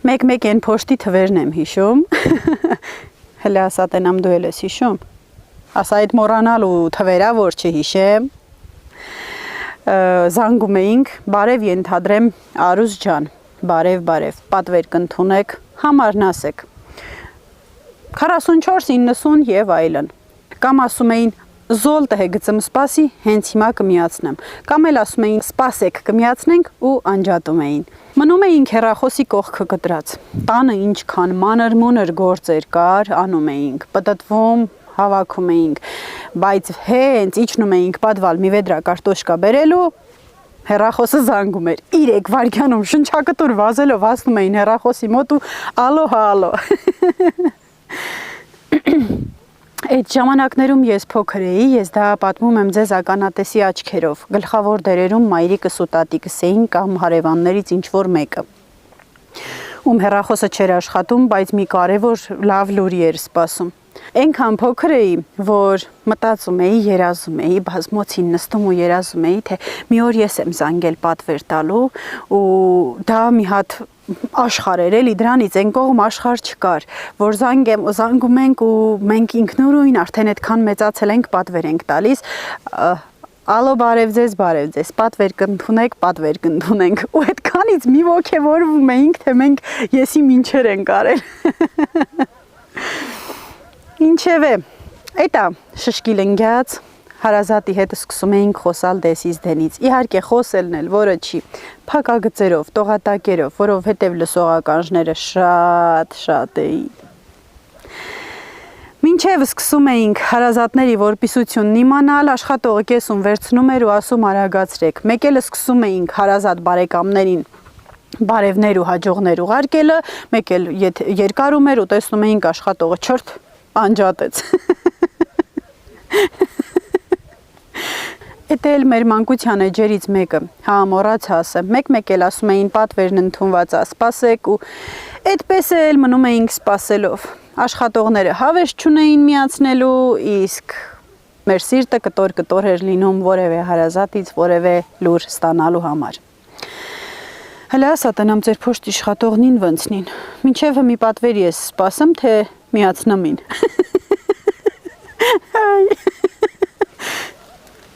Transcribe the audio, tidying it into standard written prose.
մեկ-մեկ են փոշտի թվերն եմ հիշում։ Հələ ասա տենամ դու էլ ես հիշում։ Ասա այդ մոռանալու թվերա որ չհիշեմ։ Զանգում էինք, բարև ենթադրեմ Արուս ջան, բարև, պատվեր կընդունեք, համարն ասեք։ 44, 90 եւ այլն։ Կամ ասում էին զոլ տհեգծմ սպասի, հենց հիմա կմիացնեմ։ Կամ էլ ասում էին սպասեք կմիացնենք ու անջատում էին։ Մնում էինք հեռախոսի կողքը կտրած։ Տանը ինչքան մանր-մունր գործեր կար, անում էինք, պտտվում, հավաքում էինք, բայց հենց իջնում էինք պատվալ մի վեդրա կարտոշկա բերելու, հեռախոսը զանգում էր 3 վայրկյանում շնչակտուր վազելով հասնում էին հեռախոսի մոտ ու ալո։ Այդ ժամանակներում ես փոքր էի, ես դա պատմում եմ ձեզ ականատեսի աչքերով, գլխավոր դերերում մայրիկս ու տատիկս էին կամ հարևաններից ինչ-որ մեկը, ում հեռախոսը չէր աշխատում, բայց մի կարևոր լավ լուրի էր սպասում։ Այնքան փոքր էի, որ մտածում էի, երազում էի, բազմոցին նստում ու երազում էի, թե մի օր ես եմ զանգել պատվեր տալու ու դա մի հատ աշխարհ էր էլի, դրանից այն կողմ աշխարհ չկար, որ զանգում ենք ու մենք ինքնուրույն արդեն այդքան մեծացել ենք, պատվեր ենք տալիս, ալո բարև ձեզ, պատվեր կընդունենք ու այդքանից մի ոգևորվում էինք, թե մենք եսի մինչեր ենք արել։ Ինչևէ, էտա շշկիլ ընգյաց, հարազատի հետ սկսում էինք խոսալ դեսից դենից, իհարկե խոսելն էլ, որը չի, փակագծերով, տողատակերով, որովհետև լսողականները շատ էին։ Մինչև սկսում էինք հարազատների որպիսությունն իմանալ, աշխատողը կեսում վերցնում էր ու ասում արագացրեք, մեկ էլ սկսում էինք հարազատ բարեկամներին բարևներ ու հաջողներ ուղարկելը, մեկ էլ երկարում էր ու տեսնում էինք աշխատողը չորդ անջատեց։ Էդ էլ մեր մանկության էջերից մեկը, մոռացա ասեմ, մեկ էլ ասում էին պատվերն ընդունված է, սպասեք ու այդպես էլ մնում էինք սպասելով։ Աշխատողները հավես չունեին միացնելու, իսկ մեր սիրտը կտոր էր լինում որևէ հարազատից, որևէ լուր ստանալու համար։ Հələ ասա տնամ ձեր փոշտ իշխատողնին վնցնին, մինչև մի պատվեր ես սպասեմ, թե միացնամին։